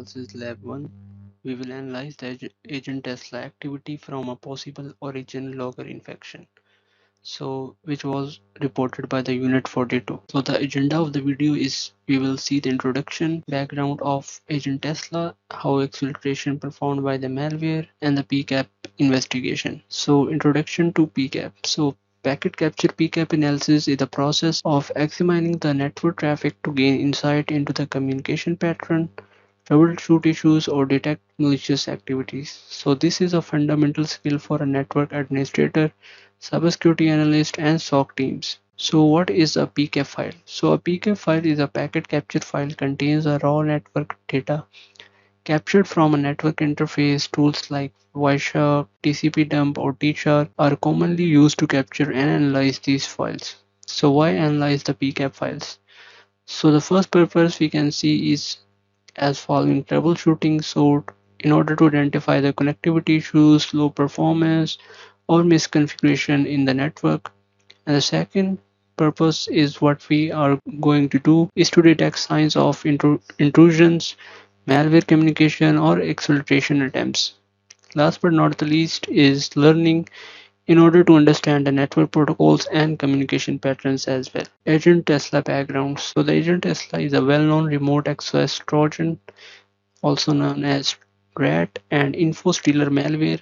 Analysis Lab 1, we will analyze the agent Tesla activity from a possible origin logger infection, which was reported by the Unit 42. So the agenda of the video is we will see the introduction, background of agent Tesla, how exfiltration performed by the malware, and the PCAP investigation. So introduction to PCAP. So packet capture PCAP analysis is the process of examining the network traffic to gain insight into the communication pattern, troubleshoot issues, or detect malicious activities. So this is a fundamental skill for a network administrator, cybersecurity analyst, and SOC teams. So what is a PCAP file? So a PCAP file is a packet capture file contains a raw network data captured from a network interface. Tools like Wireshark, TCP dump, or tshark are commonly used to capture and analyze these files. So why analyze the PCAP files? So the first purpose we can see is as following: troubleshooting. So in order to identify the connectivity issues, low performance, or misconfiguration in the network. And the second purpose is what we are going to do is to detect signs of intrusions, malware communication, or exfiltration attempts. Last but not the least is learning in order to understand the network protocols and communication patterns as well. Agent Tesla background. So the Agent Tesla is a well-known remote access Trojan, also known as rat and info stealer malware.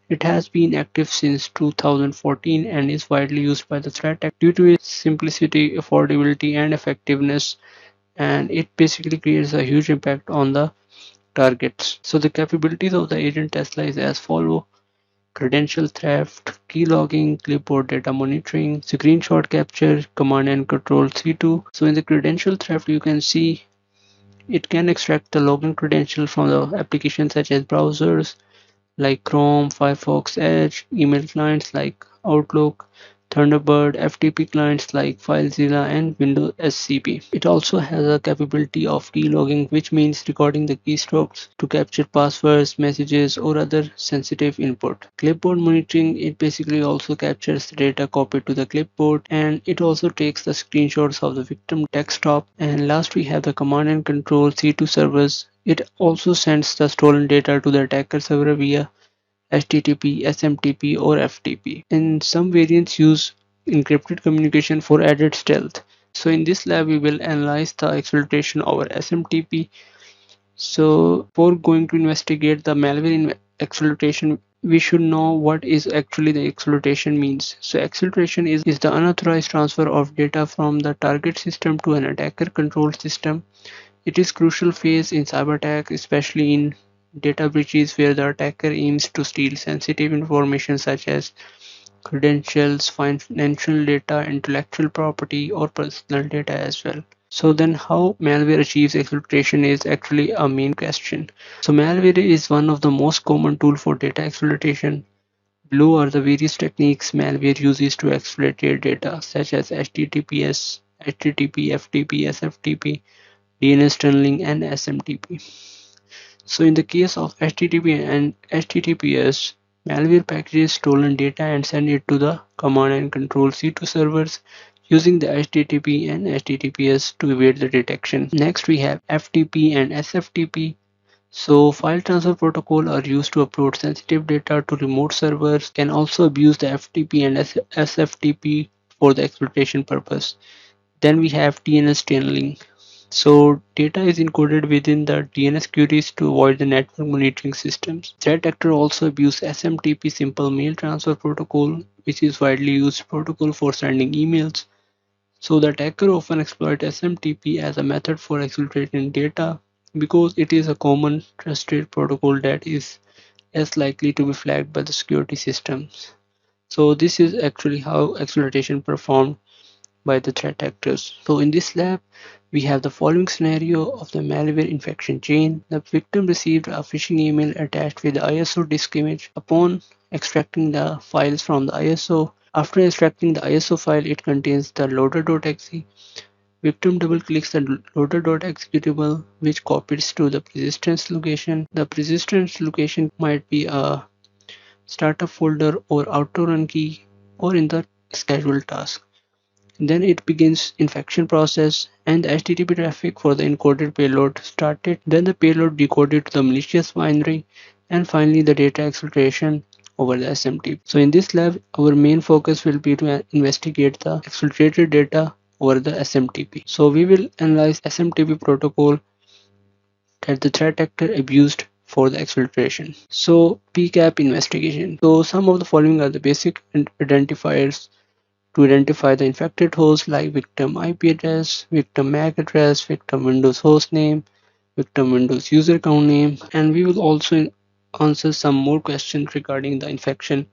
It has been active since 2014 and is widely used by the threat actor due to its simplicity, affordability, and effectiveness. And it basically creates a huge impact on the targets. So the capabilities of the agent Tesla is as follow: credential theft, key logging, clipboard data monitoring, screenshot capture, command and control C2. So in the credential theft, you can see it can extract the login credential from the applications such as browsers like Chrome, Firefox, Edge, email clients like Outlook, Thunderbird, FTP clients like FileZilla, and Windows SCP. It also has a capability of keylogging, which means recording the keystrokes to capture passwords, messages, or other sensitive input. Clipboard monitoring, it basically also captures the data copied to the clipboard, and it also takes the screenshots of the victim desktop. And last we have the command and control C2 servers. It also sends the stolen data to the attacker server via HTTP, SMTP, or FTP. And some variants use encrypted communication for added stealth. So in this lab, we will analyze the exfiltration over SMTP. So before going to investigate the malware exfiltration, we should know what is actually the exfiltration means. So exfiltration is the unauthorized transfer of data from the target system to an attacker control system. It is a crucial phase in cyber attack, especially in data breaches where the attacker aims to steal sensitive information such as credentials, financial data, intellectual property, or personal data as well. So then how malware achieves exfiltration is actually a main question. So malware is one of the most common tools for data exfiltration. Below are the various techniques malware uses to exfiltrate data such as HTTPS, HTTP, FTP, SFTP, DNS tunneling, and SMTP. So in the case of HTTP and HTTPS, malware packages stolen data and send it to the command and control C2 servers using the HTTP and HTTPS to evade the detection. Next we have FTP and SFTP. So file transfer protocol are used to upload sensitive data to remote servers, can also abuse the FTP and SFTP for the exploitation purpose. Then we have DNS tunneling. So data is encoded within the DNS queries to avoid the network monitoring systems. Threat actor also abuse SMTP, simple mail transfer protocol, which is widely used protocol for sending emails. So the attacker often exploit SMTP as a method for exfiltrating data because it is a common trusted protocol that is less likely to be flagged by the security systems. So this is actually how exfiltration performed by the threat actors. So in this lab, we have the following scenario of the malware infection chain. The victim received a phishing email attached with the ISO disk image. Upon extracting the files from the ISO, after extracting the ISO file, it contains the loader.exe. Victim double clicks the loader.executable, which copies to the persistence location. The persistence location might be a startup folder or auto run key or in the scheduled task. Then it begins infection process and the HTTP traffic for the encoded payload started. Then the payload decoded to the malicious binary and finally the data exfiltration over the SMTP. So in this lab, our main focus will be to investigate the exfiltrated data over the SMTP. So we will analyze SMTP protocol that the threat actor abused for the exfiltration. So PCAP investigation. So some of the following are the basic identifiers to identify the infected host like victim IP address, victim MAC address, victim Windows host name, victim Windows user account name, and we will also answer some more questions regarding the infection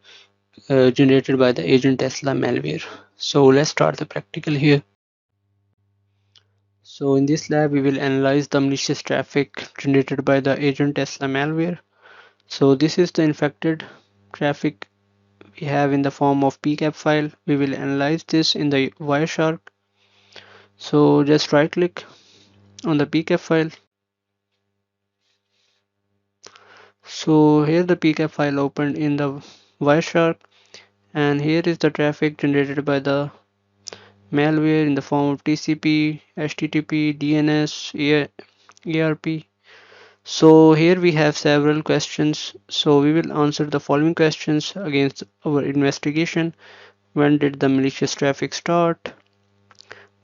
generated by the agent Tesla malware. So let's start the practical here. So in this lab we will analyze the malicious traffic generated by the agent Tesla malware. So this is the infected traffic we have in the form of PCAP file. We will analyze this in the Wireshark. So just right click on the PCAP file. So here the PCAP file opened in the Wireshark, and here is the traffic generated by the malware in the form of TCP, HTTP, DNS, ERP. So here we have several questions. So we will answer the following questions against our investigation. When did the malicious traffic start?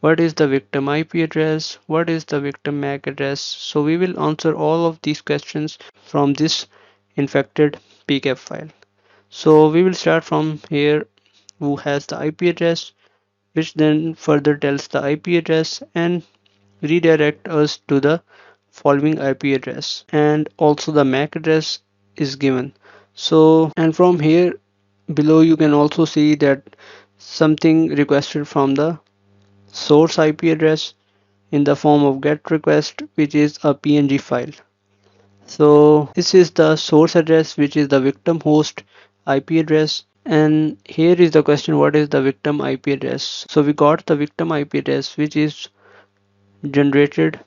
What is the victim IP address? What is the victim MAC address? So we will answer all of these questions from this infected PCAP file. So we will start from here, who has the IP address, which then further tells the IP address and redirect us to the following IP address, and also the MAC address is given. So and from here below you can also see that something requested from the source IP address in the form of get request, which is a PNG file. So this is the source address, which is the victim host IP address, and here is the question, what is the victim IP address? So we got the victim IP address, which is generated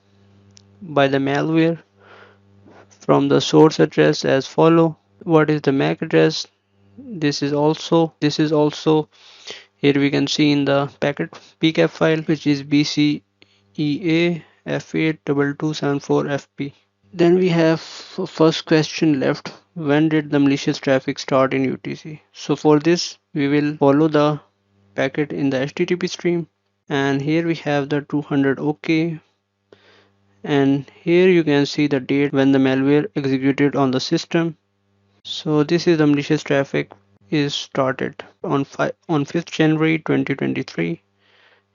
by the malware from the source address as follow. What is the MAC address? This is also here we can see in the packet PCAP file, which is BCEA F82274FP. Then we have first question left. When did the malicious traffic start in UTC? So for this we will follow the packet in the HTTP stream, and here we have the 200 OK, and here you can see the date when the malware executed on the system. So this is the malicious traffic is started on 5th January 2023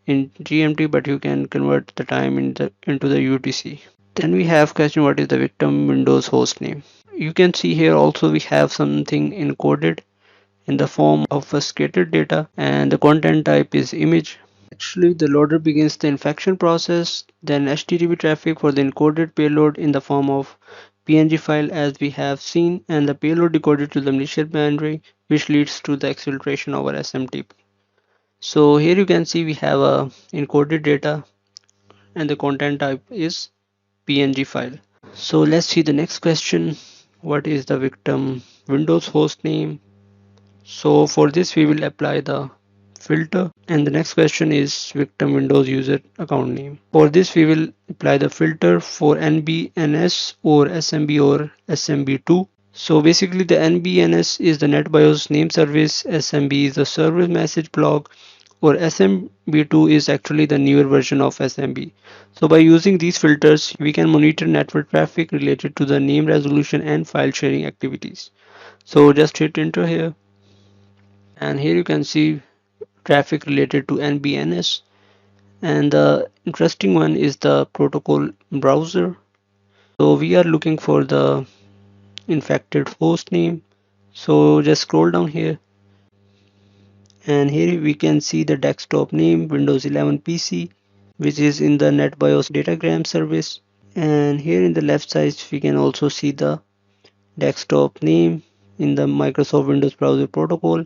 in GMT, but you can convert the time into the UTC. Then we have question, what is the victim Windows host name? You can see here also we have something encoded in the form of obfuscated data, and the content type is image. Actually the loader begins the infection process, then HTTP traffic for the encoded payload in the form of PNG file as we have seen, and the payload decoded to the malicious binary, which leads to the exfiltration over SMTP. So here you can see we have a encoded data and the content type is PNG file. So let's see the next question. What is the victim Windows host name? So for this we will apply the filter, and the next question is victim Windows user account name. For this we will apply the filter for NBNS or SMB or SMB2. So basically the NBNS is the NetBIOS name service, SMB is the service message block, or SMB2 is actually the newer version of SMB. So by using these filters we can monitor network traffic related to the name resolution and file sharing activities. So just hit enter here, and here you can see traffic related to NBNS, and the interesting one is the protocol browser. So we are looking for the infected host name. So just scroll down here, and here we can see the desktop name Windows 11 PC, which is in the NetBIOS datagram service, and here in the left side we can also see the desktop name in the Microsoft Windows browser protocol.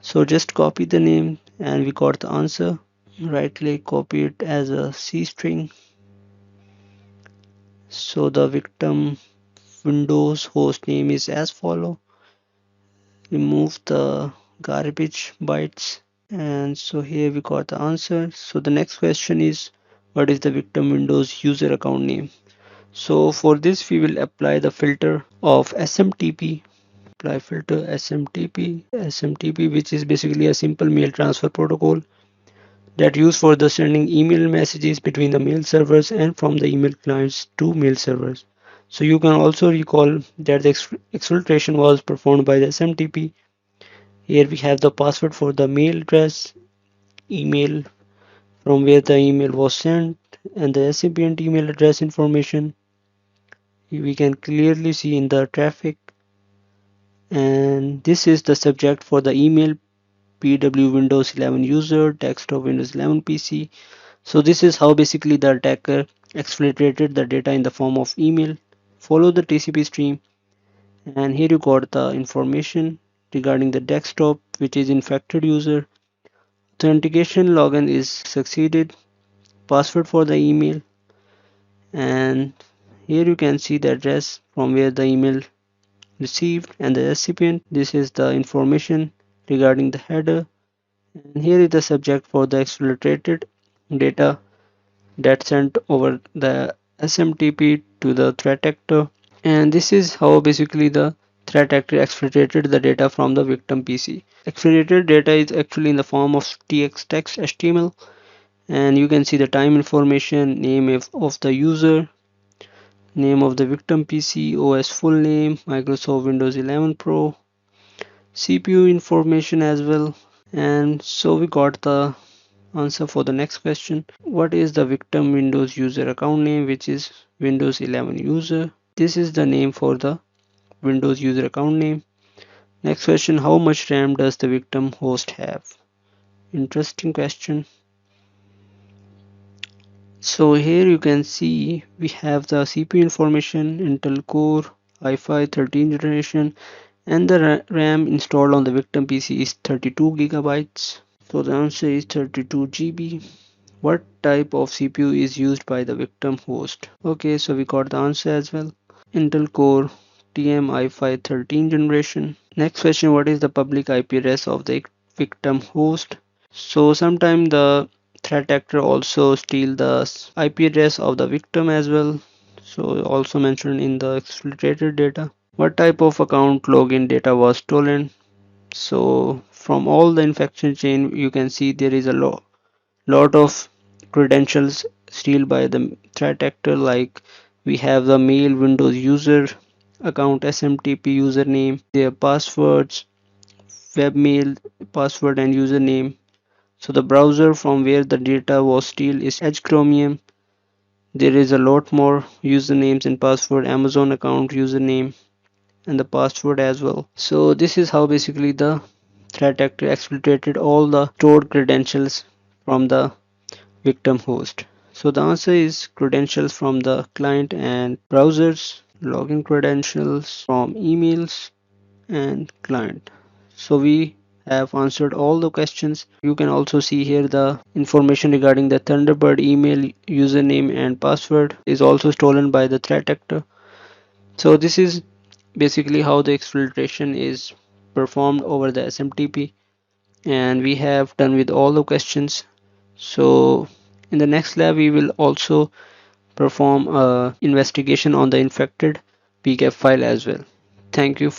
So just copy the name and we got the answer. Right click, copy it as a C string. So the victim Windows host name is as follow. Remove the garbage bytes And so here we got the answer. So the next question is, what is the victim Windows user account name? So for this we will apply the filter of SMTP. Apply filter SMTP, which is basically a simple mail transfer protocol that used for the sending email messages between the mail servers and from the email clients to mail servers. So you can also recall that the exfiltration was performed by the SMTP. Here we have the password for the mail address, email from where the email was sent, and the recipient email address information we can clearly see in the traffic. And this is the subject for the email, PW Windows 11 user, desktop Windows 11 PC. So this is how basically the attacker exfiltrated the data in the form of email. Follow the TCP stream, and here you got the information regarding the desktop, which is infected user. Authentication login is succeeded, password for the email, and here you can see the address from where the email received and the recipient. This is the information regarding the header, and here is the subject for the exfiltrated data that sent over the SMTP to the threat actor. And this is how basically the threat actor exfiltrated the data from the victim PC. Exfiltrated data is actually in the form of TX text HTML, and you can see the time information, name of the user, name of the victim PC, OS full name, Microsoft Windows 11 Pro, CPU information as well. And so we got the answer for the next question. What is the victim Windows user account name, which is Windows 11 user? This is the name for the Windows user account name. Next question, how much RAM does the victim host have? Interesting question. So here you can see we have the CPU information, Intel Core i5 13th generation, and the RAM installed on the victim PC is 32 gigabytes. So the answer is 32 GB. What type of CPU is used by the victim host? Okay, so we got the answer as well. Intel Core TM i5 13th generation. Next question, what is the public IP address of the victim host? So sometimes the threat actor also steal the IP address of the victim as well. So also mentioned in the exfiltrated data. What type of account login data was stolen? So from all the infection chain, you can see there is a lot of credentials steal by the threat actor. Like we have the mail Windows user account, SMTP username, their passwords, webmail password and username. So the browser from where the data was steal is Edge Chromium. There is a lot more usernames and password, Amazon account username and the password as well. So this is how basically the threat actor exfiltrated all the stored credentials from the victim host. So the answer is credentials from the client and browsers, login credentials from emails and client. So we have answered all the questions. You can also see here the information regarding the Thunderbird email username and password is also stolen by the threat actor. So this is basically how the exfiltration is performed over the SMTP, and we have done with all the questions. So in the next lab we will also perform a investigation on the infected PCAP file as well. Thank you.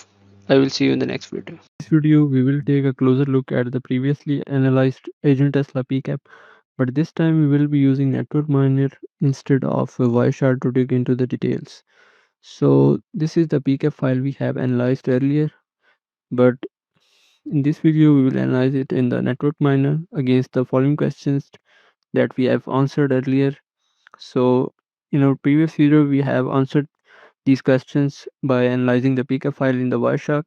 I will see you in the next video. In this video, we will take a closer look at the previously analyzed Agent Tesla PCAP, but this time we will be using Network Miner instead of Wireshark to dig into the details. So this is the PCAP file we have analyzed earlier, but in this video we will analyze it in the Network Miner against the following questions that we have answered earlier. So in our previous video, we have answered these questions by analyzing the PCAP file in the Wireshark.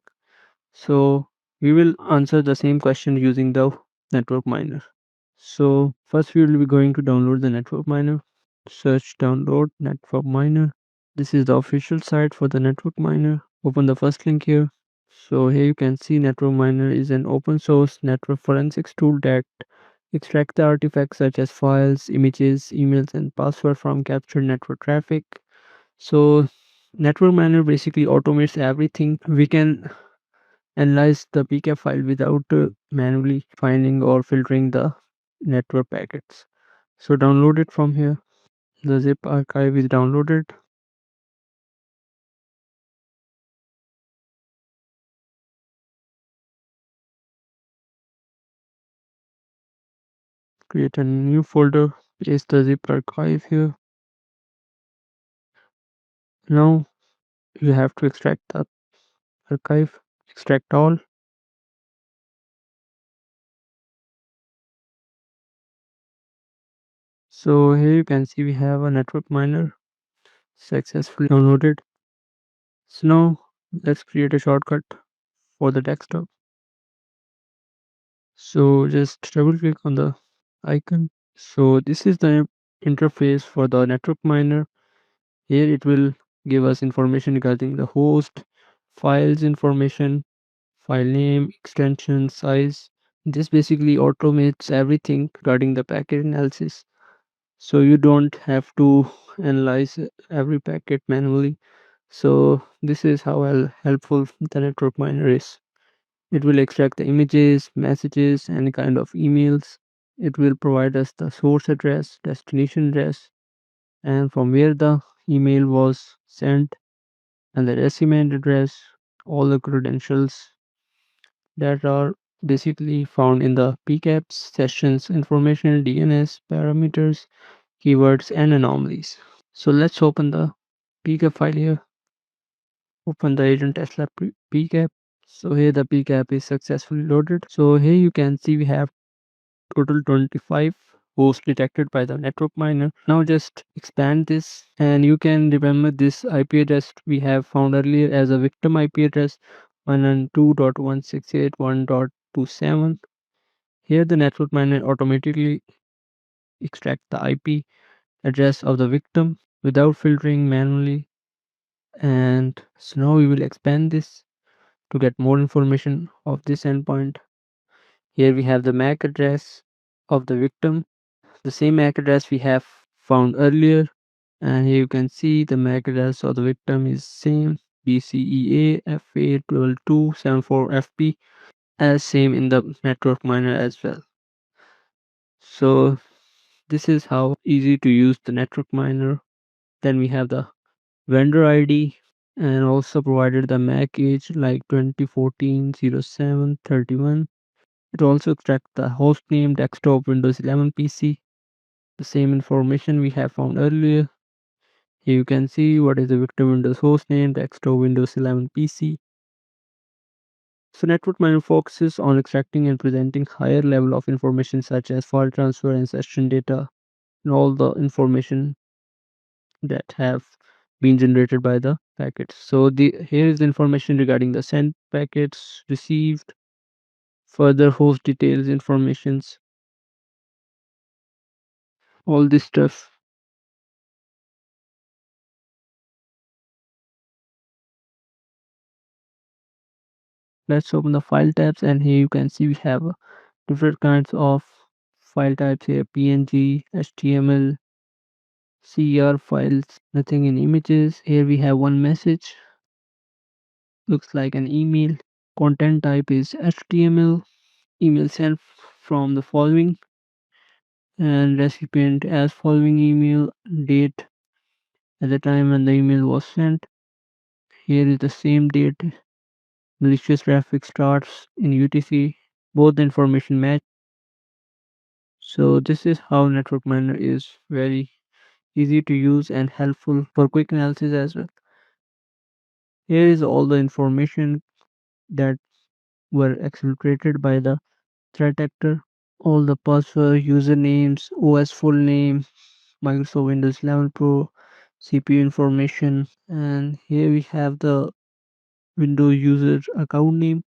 So we will answer the same question using the network miner. So first we will be going to download the network miner. Search download network miner. This is the official site for the network miner. Open the first link here. So here you can see network miner is an open source network forensics tool that extract the artifacts such as files, images, emails, and password from captured network traffic. So network miner basically automates everything. We can analyze the PCAP file without manually finding or filtering the network packets. So download it from here. The zip archive is downloaded. Create a new folder, paste the zip archive here. Now you have to extract the archive, extract all. So here you can see we have a network miner successfully downloaded. So now let's create a shortcut for the desktop. So just double click on the icon. So this is the interface for the network miner. Here it will give us information regarding the host, files information, file name, extension, size. This basically automates everything regarding the packet analysis. So you don't have to analyze every packet manually. So this is how helpful the network miner is. It will extract the images, messages, any kind of emails. It will provide us the source address, destination address, and from where the email was sent, and the recipient address, all the credentials that are basically found in the PCAPs, sessions, information, DNS, parameters, keywords, and anomalies. So let's open the PCAP file here. Open the agent test lab PCAP. So here the PCAP is successfully loaded. So here you can see we have total 25 hosts detected by the network miner. Now just expand this and you can remember this IP address we have found earlier as a victim IP address 192.168.1.27. Here the network miner automatically extract the IP address of the victim without filtering manually. And so now we will expand this to get more information of this endpoint. Here we have the MAC address of the victim, the same MAC address we have found earlier. And here you can see the MAC address of the victim is same BCEA F82274FP as same in the network miner as well. So this is how easy to use the network miner. Then we have the vendor ID and also provided the MAC age like 2014-07-31. It also extracts the host name, desktop, Windows 11 PC, the same information we have found earlier. Here you can see what is the victim Windows host name, desktop, Windows 11 PC. So network miner focuses on extracting and presenting higher level of information such as file transfer and session data and all the information that have been generated by the packets. So here is the information regarding the sent packets, received, further host details, informations, all this stuff. Let's open the file tabs and here you can see we have different kinds of file types here: PNG, HTML, CR files, nothing in images. Here we have one message, looks like an email. Content type is HTML. Email sent from the following and recipient as following email, date at the time when the email was sent. Here is the same date. Malicious traffic starts in UTC. Both the information match. So this is how network miner is very easy to use and helpful for quick analysis as well. Here is all the information that were exfiltrated by the threat actor. All the password, usernames, OS full name, Microsoft Windows 11 Pro, CPU information, and here we have the Windows user account name.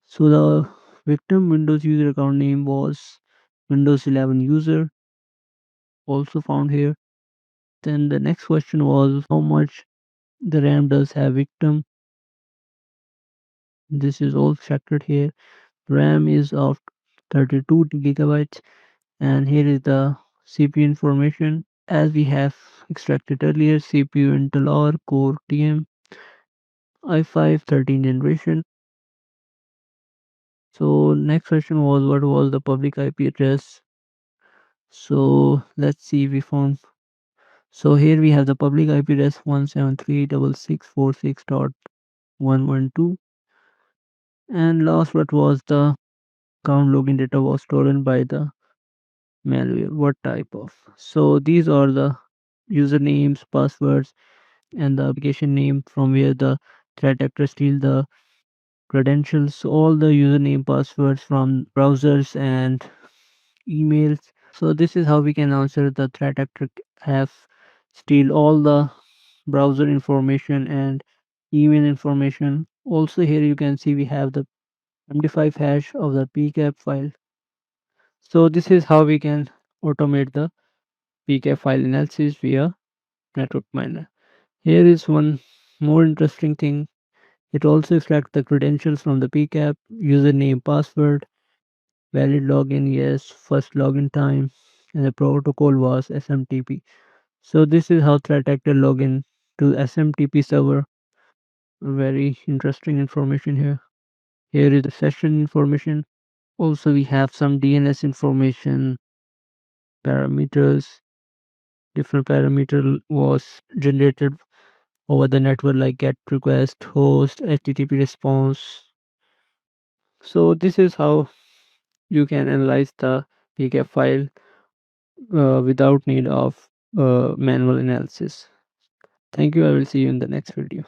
So the victim Windows user account name was Windows 11 user, also found here. Then the next question was how much the RAM does have victim. This is all factored here. RAM is of 32 gigabytes, and here is the CPU information as we have extracted earlier. CPU Intel Core TM i5 13th generation. So next question was what was the public IP address? So let's see if we found. So here we have the public IP address 173.646.112, and last what was the account login data was stolen by the malware. What type of? So these are the usernames, passwords, and the application name from where the threat actor steal the credentials, all the username passwords from browsers and emails. So this is how we can answer the threat actor have steal all the browser information and email information. Also here you can see we have the MD5 hash of the pcap file. So this is how we can automate the pcap file analysis via network miner. Here is one more interesting thing. It also extracts the credentials from the pcap, username, password, valid login, yes, first login time, and the protocol was SMTP. So this is how threat actor login to SMTP server. Very interesting information here. Here is the session information. Also, we have some DNS information, parameters. Different parameter was generated over the network like get request, host, HTTP response. So this is how you can analyze the PCAP file without need of manual analysis. Thank you. I will see you in the next video.